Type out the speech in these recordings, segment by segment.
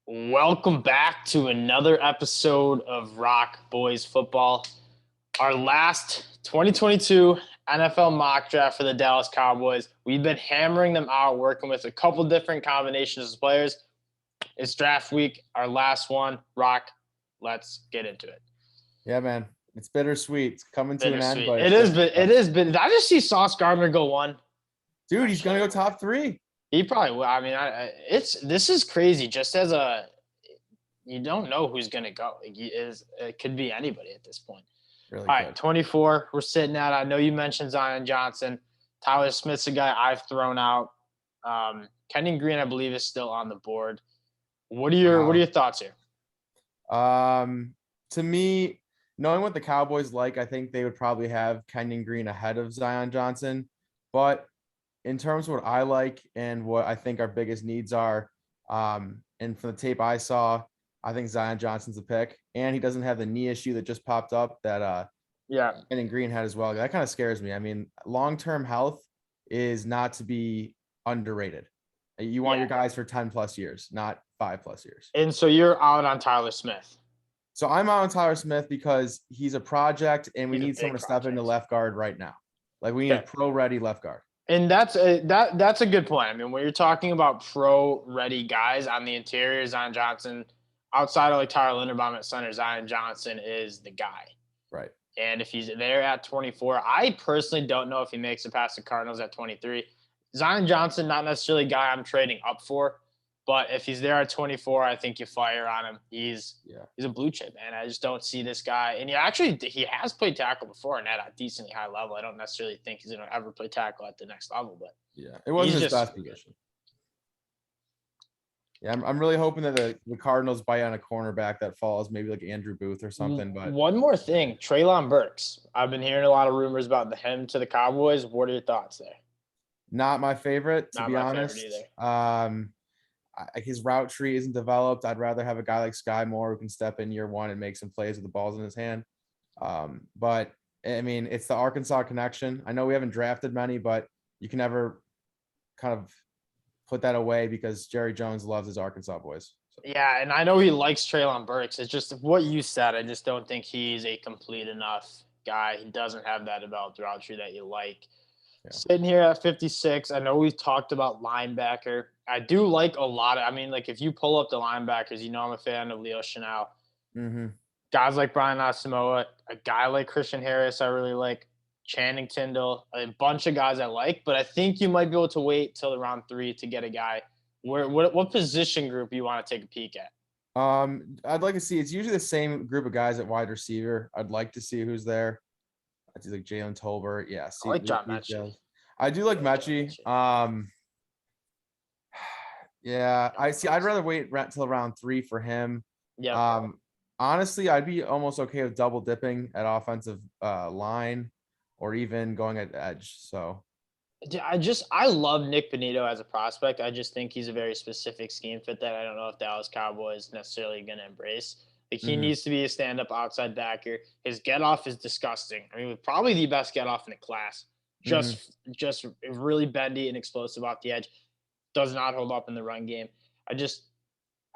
Welcome back to another episode of ROC Boys Football. Our last 2022 NFL mock draft for the Dallas Cowboys. We've been hammering them out, working with a couple different combinations of players. It's draft week, our last one. ROC, let's get into it. Yeah, man. It's bittersweet. It's coming to an end. But It is. Did I just see Sauce Gardner go one? Dude, he's going to go top 3. He probably will. I mean, this is crazy. Just as you don't know who's going to go. It could be anybody at this point. Really All right, 24. We're sitting at. I know you mentioned Zion Johnson. Tyler Smith's a guy I've thrown out. Kenyon Green, I believe, is still on the board. What are your thoughts here? To me, knowing what the Cowboys like, I think they would probably have Kenyon Green ahead of Zion Johnson. But in terms of what I like and what I think our biggest needs are, and from the tape I saw, I think Zion Johnson's a pick, and he doesn't have the knee issue that just popped up that Kenyon Green had as well. That kind of scares me. I mean, long-term health is not to be underrated. You want your guys for 10 plus years, not 5 plus years. And so you're out on Tyler Smith. So I'm out on Tyler Smith because he's a project and we need someone to step into left guard right now. Like we need a pro-ready left guard. And that's a good point. I mean, when you're talking about pro-ready guys on the interior, Zion Johnson, outside of like Tyler Linderbaum at center, Zion Johnson is the guy. Right. And if he's there at 24, I personally don't know if he makes it past the Cardinals at 23. Zion Johnson, not necessarily a guy I'm trading up for, but if he's there at 24, I think you fire on him. He's a blue chip, man. I just don't see this guy. And he has played tackle before and at a decently high level. I don't necessarily think he's going to ever play tackle at the next level, but it wasn't his best position. Yeah, I'm really hoping that the Cardinals buy on a cornerback that falls, maybe like Andrew Booth or something. But one more thing, Treylon Burks. I've been hearing a lot of rumors about him to the Cowboys. What are your thoughts there? Not my favorite, to Not be my honest. Favorite either. His route tree isn't developed. I'd rather have a guy like Sky Moore who can step in year one and make some plays with the balls in his hand. But I mean, it's the Arkansas connection. I know we haven't drafted many, but you can never kind of put that away because Jerry Jones loves his Arkansas boys. So. Yeah, and I know he likes Treylon Burks. It's just what you said. I just don't think he's a complete enough guy. He doesn't have that developed route tree that you like. Yeah. Sitting here at 56, I know we've talked about linebacker. I do like a lot of – I mean, like if you pull up the linebackers, you know I'm a fan of Leo Chenal. Mm-hmm. Guys like Brian Asamoah, a guy like Christian Harris I really like, Channing Tindall, a bunch of guys I like. But I think you might be able to wait till round 3 to get a guy. What position group you want to take a peek at? I'd like to see – it's usually the same group of guys at wide receiver. I'd like to see who's there. I do like Jalen Tolbert. Yeah, I like John Mechie. I do like Mechie. Yeah, I'd rather wait till round 3 for him. Yeah. Honestly, I'd be almost okay with double dipping at offensive line or even going at edge. So I love Nick Benito as a prospect. I just think he's a very specific scheme fit that I don't know if Dallas Cowboys necessarily going to embrace. Like he needs to be a stand-up outside backer. His get-off is disgusting. I mean, probably the best get-off in the class. Just really bendy and explosive off the edge. Does not hold up in the run game.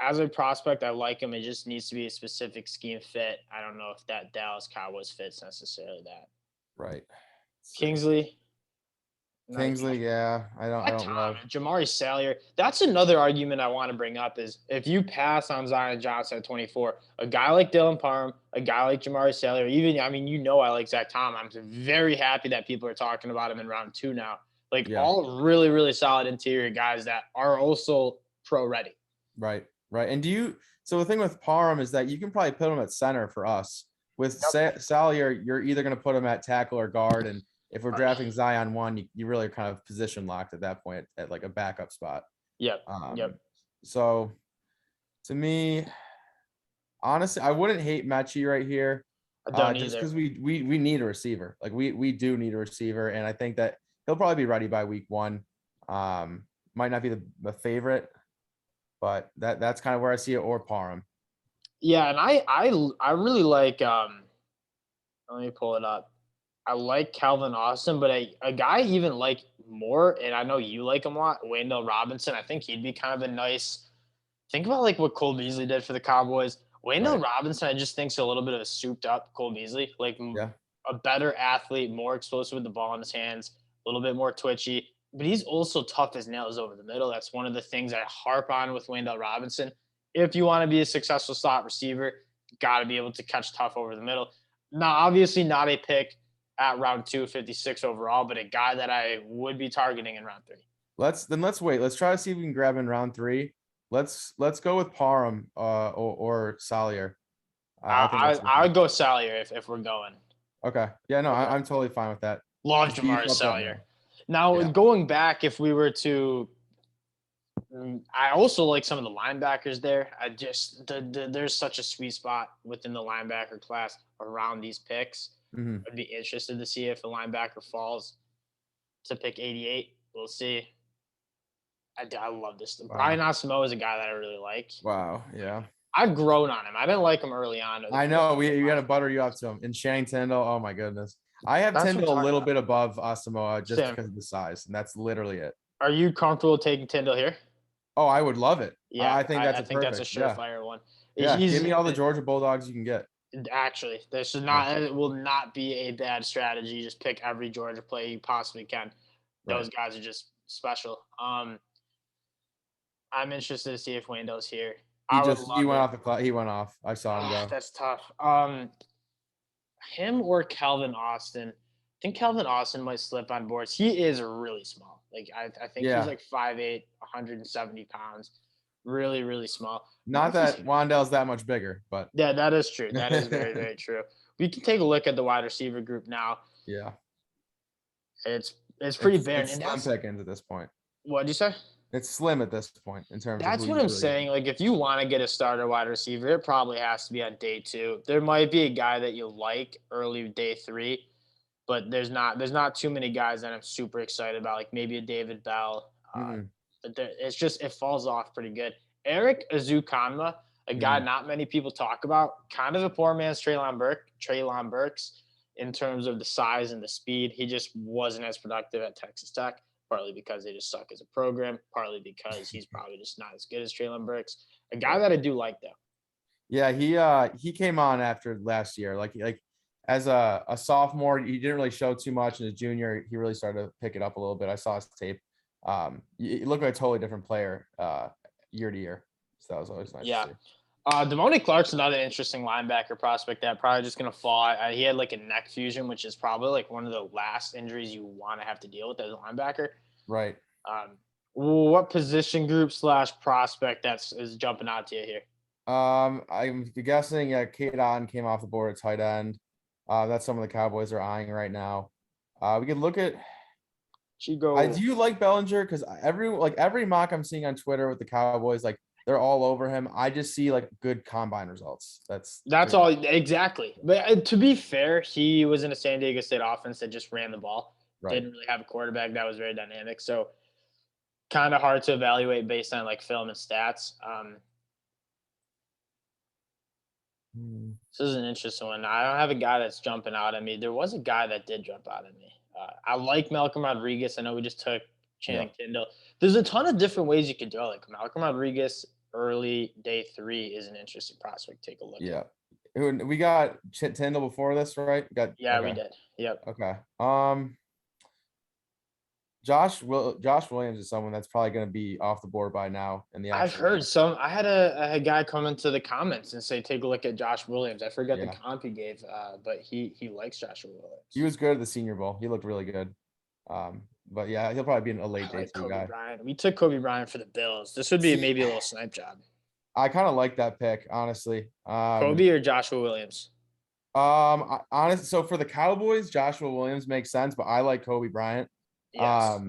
As a prospect, I like him. It just needs to be a specific scheme fit. I don't know if that Dallas Cowboys fits necessarily that. Right. Kingsley, yeah. I don't know. Jamari Salyer. That's another argument I want to bring up is if you pass on Zion Johnson at 24, a guy like Dylan Parham, a guy like Jamari Salyer, I like Zach Tom. I'm very happy that people are talking about him in round 2 now. All really, really solid interior guys that are also pro ready. Right. And so the thing with Parham is that you can probably put him at center for us. With Salyer, you're either going to put him at tackle or guard. And if we're drafting Zion 1, you really are kind of position locked at that point at like a backup spot. Yep. So to me, honestly, I wouldn't hate Mechie right here. I don't just either. because we need a receiver. Like we do need a receiver. And I think that he'll probably be ready by week 1. Might not be the favorite, but that's kind of where I see it, or Parham. Yeah, and I really like let me pull it up. I like Calvin Austin, but a guy even like more, and I know you like him a lot, Wendell Robinson. I think he'd be kind of a nice think about like what Cole Beasley did for the Cowboys. Wendell Right. Robinson, I just think's a little bit of a souped up Cole Beasley, like Yeah. a better athlete, more explosive with the ball in his hands, a little bit more twitchy, but he's also tough as nails over the middle. That's one of the things I harp on with Wendell Robinson. If you want to be a successful slot receiver, got to be able to catch tough over the middle. Now, obviously, not a pick at round 256 overall, but a guy that I would be targeting in round 3. Let's wait. Let's try to see if we can grab in round 3. Let's go with Parham or Salyer. I think that's I would go Salyer if we're going. okay. Yeah, no, Okay. I'm totally fine with that. Love Just beef Jamar up that Salyer. middle. Now, Yeah. going back, if we were to, I also like some of the linebackers there. There's such a sweet spot within the linebacker class around these picks. Mhm. I'd be interested to see if a linebacker falls to pick 88. We'll see. I love this. Wow. Brian Asamoah is a guy that I really like. Wow. Yeah. I've grown on him. I didn't like him early on. I know we got to butter you up to him. And Channing Tindall, oh my goodness. I have That's what I'm Tindall a talking little about. bit above Asamoah just Same. because of the size, and that's literally it. Are you comfortable taking Tyndall here? Oh, I would love it. Yeah, I think that's I a think that's a perfect. Yeah. surefire one. Yeah. Give He's me all the Georgia Bulldogs you can get. actually this should Yeah. not it will not be a bad strategy. Just pick every Georgia play you possibly can. Those Right. guys are just special. I'm interested to see if Wendell's here. He I would just love went it. off the clock. He went off. I saw him go. That's tough. Him or Calvin Austin. I think Calvin Austin might slip on boards. He is really small. Like I think he's Yeah. like 5'8", 170 pounds. Really, really small. Not that Wandell's that much bigger, but Yeah, that is true. That is very, very true. We can take a look at the wide receiver group now. yeah. It's pretty barren. It's And slim that's pickings at this point. what'd you say? It's slim at this point in terms of That's who what you I'm really saying. Like, if you want to get a starter wide receiver, it probably has to be on day 2. There might be a guy that you like early day 3, but there's not too many guys that I'm super excited about. Like maybe a David Bell. Mhm. But it's just it falls off pretty good. Eric Azukanma, a guy Mhm. not many people talk about, kind of a poor man's Treylon Burks in terms of the size and the speed. He just wasn't as productive at Texas Tech, partly because they just suck as a program, partly because he's probably just not as good as Treylon Burks. A guy Right. that I do like though. Yeah, he came on after last year. Like as a sophomore, he didn't really show too much. In his junior, he really started to pick it up a little bit. I saw his tape. He looked like a totally different player year to year. So that was always nice Yeah. to see. Demonte Clark's another interesting linebacker prospect that probably just going to fall. He had like a neck fusion, which is probably like one of the last injuries you want to have to deal with as a linebacker. Right. What position group / prospect is jumping out to you here? I'm guessing Kate Otten came off the board at tight end. That's some of the Cowboys are eyeing right now. We could look at. Chigo. Do you like Bellinger? Because every mock I'm seeing on Twitter with the Cowboys, like they're all over him. I just see like good combine results. That's all exactly. But to be fair, he was in a San Diego State offense that just ran the ball. Right. Didn't really have a quarterback that was very dynamic. So kind of hard to evaluate based on like film and stats. This is an interesting one. I don't have a guy that's jumping out at me. There was a guy that did jump out at me. I like Malcolm Rodriguez. I know we just took Channing Tindall. There's a ton of different ways you could go. Like Malcolm Rodriguez, early day 3 is an interesting prospect. Take a look. Yeah. We got Tindall before this, right? We did. Yep. Okay. Josh Williams is someone that's probably going to be off the board by now. I've heard some. I had a guy come into the comments and say, "Take a look at Josh Williams." I forgot the comp he gave, but he likes Joshua Williams. He was good at the Senior Bowl. He looked really good. But yeah, he'll probably be a late day 2 guy. Bryant. We took Kobe Bryant for the Bills. This would be maybe a little snipe job. I kind of like that pick, honestly. Kobe or Joshua Williams? Honestly, so for the Cowboys, Joshua Williams makes sense, but I like Kobe Bryant. Yes.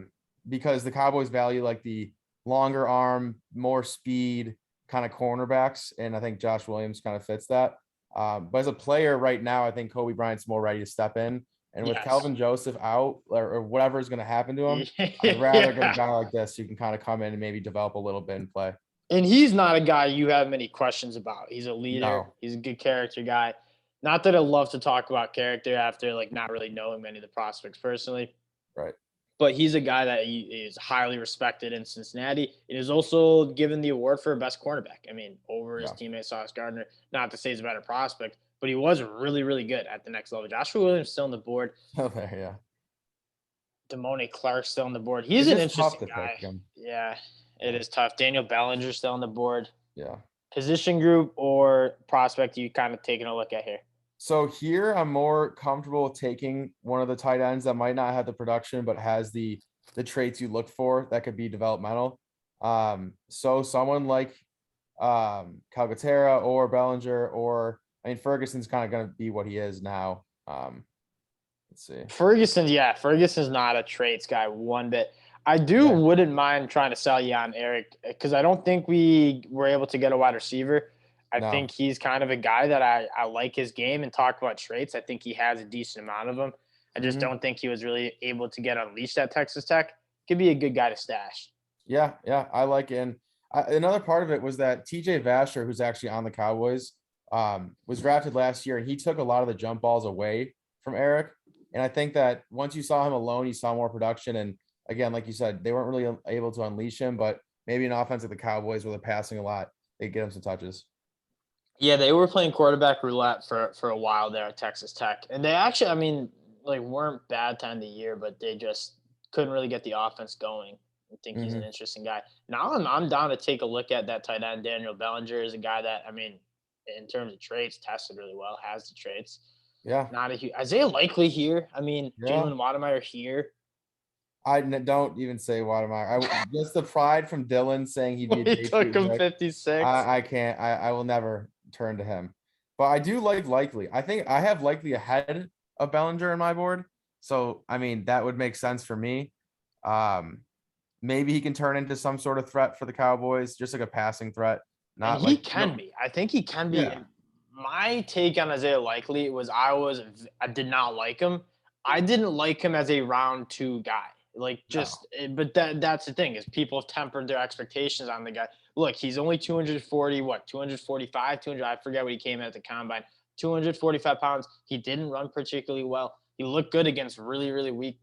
Because the Cowboys value like the longer arm, more speed kind of cornerbacks, and I think Josh Williams kind of fits that. But as a player right now, I think Kobe Bryant's more ready to step in. And with Kelvin Joseph out or whatever is going to happen to him, I'd rather get a guy like this who can kind of come in and maybe develop a little bit and play. And he's not a guy you have many questions about. He's a leader. No. He's a good character guy. Not that I love to talk about character after like not really knowing many of the prospects personally. Right. but he's a guy that is highly respected in Cincinnati. It is also given the award for best cornerback. I mean, over his Yeah. teammate Sauce Gardner. Not to say he's a better prospect, but he was really, really good at the next level. Joshua Williams still on the board. Oh, there, yeah. Damone Clark still on the board. He's It's an just tough interesting to guy. pick him. Yeah, it Yeah. is tough. Daniel Bellinger still on the board. Yeah. Position group or prospect you kind of taking a look at here? So here I'm more comfortable taking one of the tight ends that might not have the production, but has the traits you look for that could be developmental. So someone like Calcaterra or Bellinger, or I mean Ferguson's kind of going to be what he is now. Let's see. Ferguson's not a traits guy one bit. I Yeah. wouldn't mind trying to sell you on Eric because I don't think we were able to get a wide receiver. I No. think he's kind of a guy that I like his game and talk about traits. I think he has a decent amount of them. I just Mhm. don't think he was really able to get unleashed at Texas Tech. Could be a good guy to stash. Yeah, I like it. And another part of it was that TJ Vasher, who's actually on the Cowboys, was drafted last year, and he took a lot of the jump balls away from Eric. And I think that once you saw him alone, you saw more production. And again, like you said, they weren't really able to unleash him, but maybe an offense like the Cowboys where they're passing a lot, they get him some touches. Yeah, they were playing quarterback roulette for a while there at Texas Tech, and they actually, I mean, like weren't bad time of the year, but they just couldn't really get the offense going. I think he's an Hmm. interesting guy. Now I'm down to take a look at that tight end. Daniel Bellinger is a guy that, I mean, in terms of traits, tested really well, has the traits. Yeah, Not a huge Isaiah Likely here. I mean, yeah. Jalen Wademeyer here. Don't even say Watermeyer. Just the pride from Dylan saying he'd be a We day took two him pick. 56. I can't. I will never turn to him. But I do like Likely. I think I have Likely ahead of Bellinger in my board. So I mean that would make sense for me. Um, Maybe he can turn into some sort of threat for the Cowboys, just like a passing threat. And Not he like can be. I think he can be. yeah. And my take on Isaiah Likely was I did not like him. I didn't like him as a round two guy. Like No. but that's the thing is people have tempered their expectations on the guy. Look, he's only 240, 245, 200. I forget what he came in at the combine. 245 pounds. He didn't run particularly well. He looked good against really, really weak.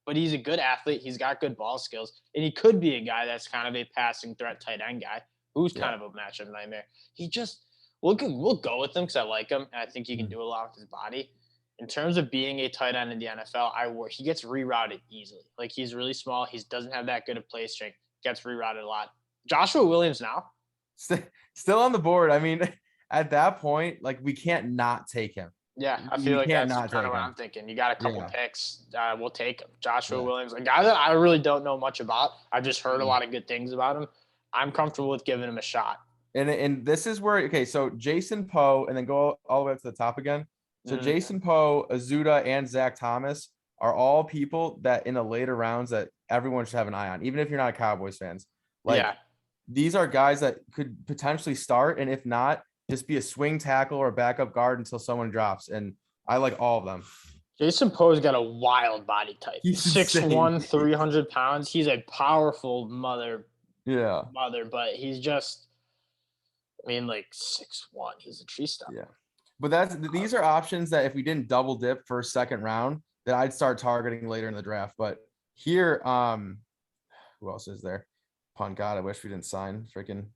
But he's a good athlete. He's got good ball skills, and he could be a guy that's kind of a passing threat tight end guy who's Yeah. kind of a matchup nightmare. He just we'll go with him because I like him and I think he can Mhm. do a lot with his body. In terms of being a tight end in the NFL, he gets rerouted easily. Like he's really small. He doesn't have that good of play strength. Gets rerouted a lot. Joshua Williams now. Still on the board. I mean, at that point, like we can't not take him. Yeah, I feel We like can't that's not kind of take what him. I'm thinking. You got a couple Yeah. picks. We'll take him. Joshua Yeah. Williams, a guy that I really don't know much about. I've just heard a Mhm. lot of good things about him. I'm comfortable with giving him a shot. And this is where okay, so Jason Poe, and then go all the way up to the top again. So Mhm. Jason Poe, Azuda, and Zach Thomas are all people that in the later rounds that everyone should have an eye on, even if you're not a Cowboys fans. Like Yeah, these are guys that could potentially start, and if not, just be a swing tackle or a backup guard until someone drops. And I like all of them. Jason Poe's got a wild body type. He's insane. 6'1", 300 pounds. He's a powerful Yeah. but he's just, I mean, like 6'1". He's a tree stump. Yeah. But these are options that if we didn't double dip for second round, that I'd start targeting later in the draft. But here, who else is there? Punt God, I wish we didn't sign freaking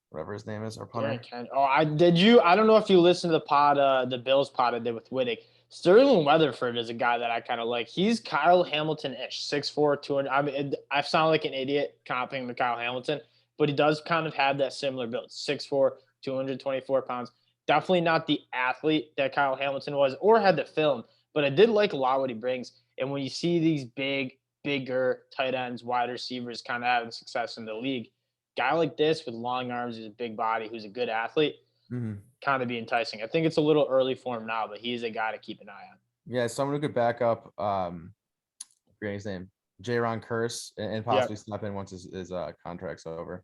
whatever his name is, our punter. I don't know if you listened to the pod, the Bills pod I did with Wittig. Sterling Weatherford is a guy that I kind of like. He's Kyle Hamilton-ish, 6'4", 200. I mean, I sound like an idiot comping to Kyle Hamilton, but he does kind of have that similar build. 6'4", 224 pounds. Definitely not the athlete that Kyle Hamilton was or had the film, but I did like a lot what he brings. And when you see these bigger tight ends, wide receivers kind of having success in the league, guy like this with long arms, who's a big body, who's a good athlete, Mm-hmm. kind of be enticing. I think it's a little early for him now, but he's a guy to keep an eye on. Yeah, someone who could back up, I forget his name, J-Ron Curse, and possibly Yep. step in once his contract's over.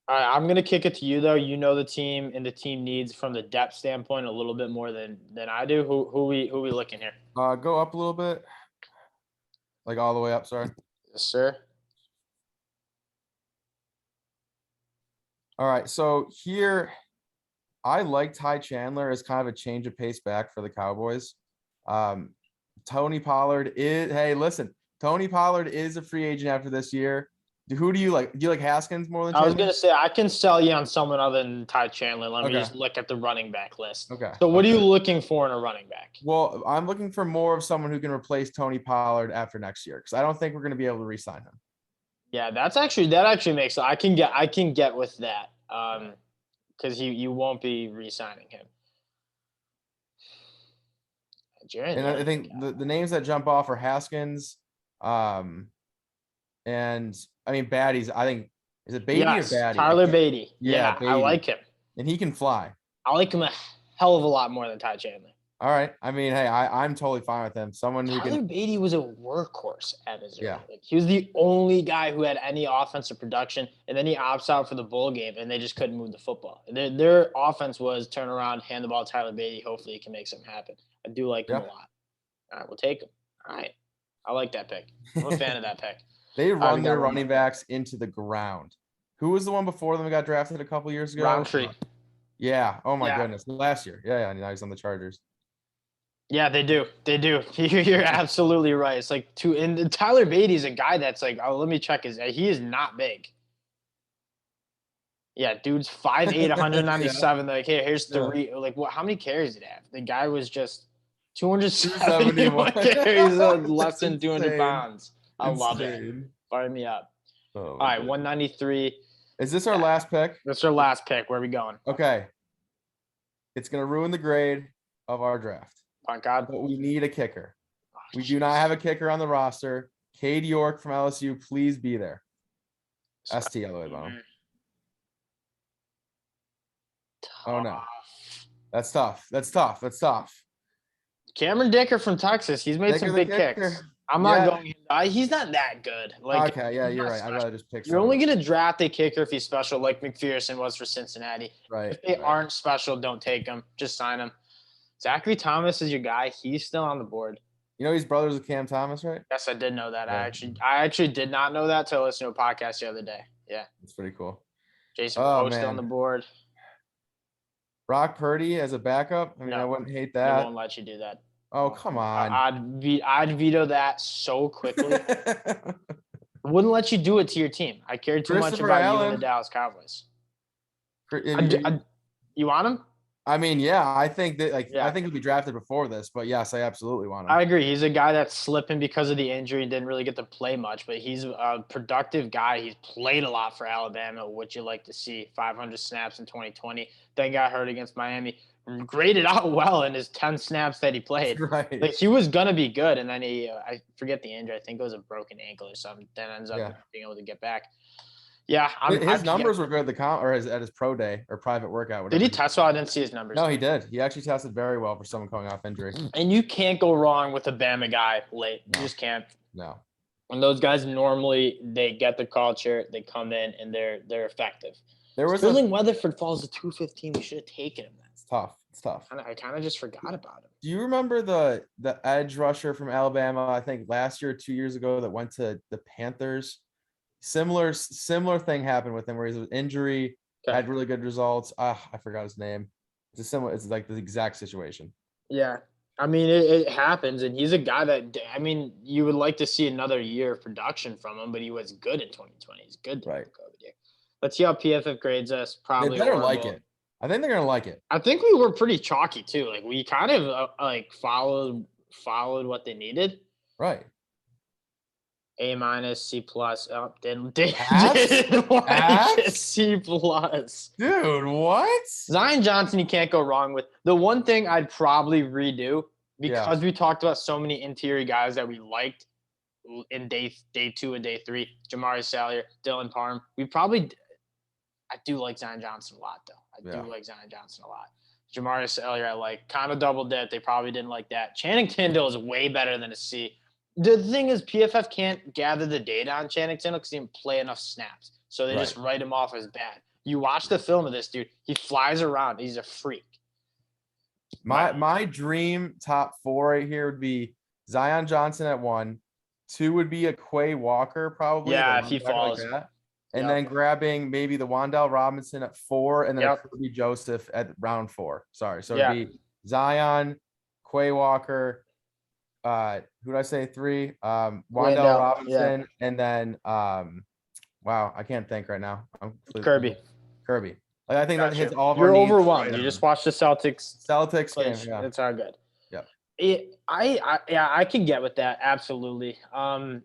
All right, I'm gonna kick it to you though. You know the team and the team needs from the depth standpoint a little bit more than I do. Who we looking here? Go up a little bit, like all the way up. Sorry. Yes, sir. All right, so here I like Ty Chandler as kind of a change of pace back for the Cowboys. Tony Pollard is, hey, listen, Tony Pollard is a free agent after this year. Who do you like? Do you like Haskins more than I was Chandler? gonna say I can sell you on someone other than Ty Chandler. Let me Okay. just look at the running back list. Okay. So what are you Okay. looking for in a running back? Well, I'm looking for more of someone who can replace Tony Pollard after next year because I don't think we're going to be able to re-sign him. Yeah, that actually makes sense. I can get with that. Because you won't be re-signing him. And I think the names that jump off are Haskins, and I mean Batty's. I think is it Beatty yes, or Batty? Tyler Beatty. Yeah, Yeah, I Beatty. like him. And he can fly. I like him a hell of a lot more than Ty Chandler. All right. I mean, hey, I'm totally fine with him. Someone who Tyler can. Beatty was a workhorse at Missouri. Yeah. Like, he was the only guy who had any offensive production, and then he opts out for the bowl game, and they just couldn't move the football. Their offense was turn around, hand the ball to Tyler Beatty. Hopefully, he can make something happen. I do like him a lot. All right, we'll take him. All right, I like that pick. I'm a fan of that pick. They run their running backs into the ground. Who was the one before them who got drafted a couple years ago? Roundtree. Yeah. Oh my goodness. Last year. Yeah. Now he's on the Chargers. Yeah, they do. They do. You're absolutely right. It's like and Tyler Beatty's a guy that's like, oh, let me check he is not big. Yeah, dude's 5'8", 197. Like, hey, here's three. Like, what? How many carries did he have? The guy was just 271 carries, less than 200 pounds. I love it. Fire me up. All right, 193. Is this our last pick? That's our last pick. Where are we going? Okay. It's gonna ruin the grade of our draft. Thank God. But we need a kicker. We do not have a kicker on the roster. Cade York from LSU, please be there. ST all the way bottom. Oh no. That's tough. That's tough. Cameron Dicker from Texas. He's made some big kicks. I'm not going. He's not that good. Like, okay, yeah, you're right. I'd rather just pick. You're only going to draft a kicker if he's special, like McPherson was for Cincinnati. Right. If they aren't special, don't take them. Just sign them. Zachary Thomas is your guy. He's still on the board. You know he's brothers with Cam Thomas, right? Yes, I did know that. Yeah. I actually did not know that till I listened to a podcast the other day. Yeah. That's pretty cool. Jason Poe still on the board. Brock Purdy as a backup. I mean, I wouldn't hate that. They won't let you do that. Oh, come on. I'd veto that so quickly. Wouldn't let you do it to your team. I cared too much about you and the Dallas Cowboys. You want him? I mean, yeah, I think that I think he'll be drafted before this, but yes, I absolutely want him. I agree. He's a guy that's slipping because of the injury, didn't really get to play much, but he's a productive guy. He's played a lot for Alabama, which you like to see. 500 snaps in 2020. Then got hurt against Miami. Graded out well in his 10 snaps that he played. Right. Like, he was gonna be good, and then I forget the injury. I think it was a broken ankle or something. Then ends up being able to get back. Yeah, his numbers were good at his pro day or private workout. Whatever. Did he test well? I didn't see his numbers. No, he did. He actually tested very well for someone coming off injury. And you can't go wrong with a Bama guy late. You just can't. No. And those guys normally they get the culture, they come in and they're effective. Sterling Weatherford falls to 215. We should have taken him. It's tough. It's tough. I kind of just forgot about him. Do you remember the edge rusher from Alabama? I think last year or 2 years ago that went to the Panthers. Similar thing happened with him where he was injury, had really good results. I forgot his name. It's like the exact situation. Yeah. I mean, it happens, and he's a guy that, I mean, you would like to see another year of production from him, but he was good in 2020. He's good. Right. Let's see how PFF grades us. Probably they better like it. I think they're gonna like it. I think we were pretty chalky too. Like, we kind of followed what they needed. Right. A-, C+. Oh, didn't C+. Dude, what? Zion Johnson, you can't go wrong with. The one thing I'd probably redo, because we talked about so many interior guys that we liked in day 2 and day 3, Jamari Salyer, Dylan Parham. I do like Zion Johnson a lot, though. I do like Zion Johnson a lot. Jamari Salyer, I like. Kind of double dip. They probably didn't like that. Channing Tindall is way better than a C. The thing is, PFF can't gather the data on Channing Tindall because he didn't play enough snaps. So they just write him off as bad. You watch the film of this dude. He flies around. He's a freak. My dream top 4 right here would be Zion Johnson at 1. 2 would be a Quay Walker, probably. Yeah, if he falls. Like that. And then grabbing maybe the Wan'Dale Robinson at 4, and then Kirby Joseph at round 4. Sorry. So it'd be Zion, Quay Walker, Who did I say 3? Wandale Wendell, Robinson, and then wow, I can't think right now. I'm Kirby. completely Kirby. Like I think that hits Gotcha. all of our You're needs overwhelmed. right You just on. watched the Celtics Celtics play. game, yeah. It's all good. Yep. Yeah, I can get with that. Absolutely. I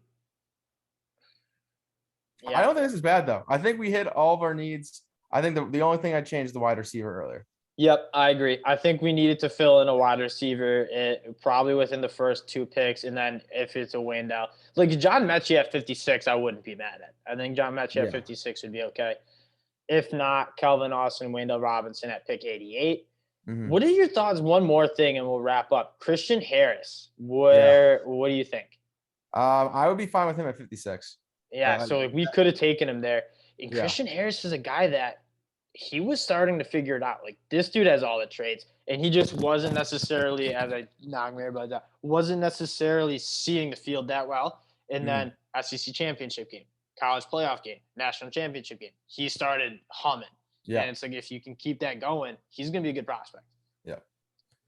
Yeah. don't think this is bad though. I think we hit all of our needs. I think the only thing I changed is the wide receiver earlier. Yep, I agree. I think we needed to fill in a wide receiver, probably within the first 2 picks, and then if it's a Wendell, like John Mechie at 56, I wouldn't be mad at. I think John Mechie at 56 would be okay. If not, Kelvin Austin, Wendell Robinson at pick 88. Mm-hmm. What are your thoughts? One more thing, and we'll wrap up. Christian Harris, what do you think? I would be fine with him at 56. Yeah, so we could have taken him there. And Yeah. Christian Harris is a guy that he was starting to figure it out. Like this dude has all the traits, and he just wasn't necessarily, as I knock me about that, wasn't necessarily seeing the field that well. And then SEC championship game, college playoff game, national championship game, he started humming. Yeah. And it's like if you can keep that going, he's gonna be a good prospect. Yeah.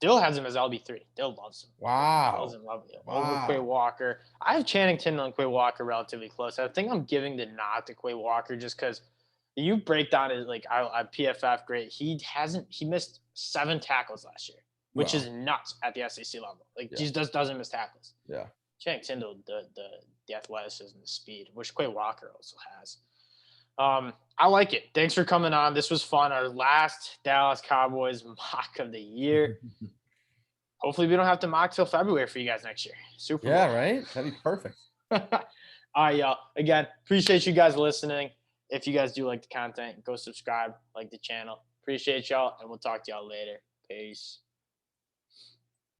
Dill has him as LB3. Dill loves him. Wow. Dill's in love with him. Over Quay Walker. I have Channing Tindall and Quay Walker relatively close. I think I'm giving the nod to Quay Walker just because you break down his like I PFF great. He missed 7 tackles last year, which is nuts at the SEC level. Like he just doesn't miss tackles. Yeah. Channing Tindall, the athleticism, the speed, which Quay Walker also has. I like it. Thanks for coming on. This was fun. Our last Dallas Cowboys mock of the year. Hopefully we don't have to mock till February for you guys next year. Super Bowl. Yeah, right? That'd be perfect. All right, y'all. Again, appreciate you guys listening. If you guys do like the content, go subscribe, like the channel. Appreciate y'all, and we'll talk to y'all later. Peace.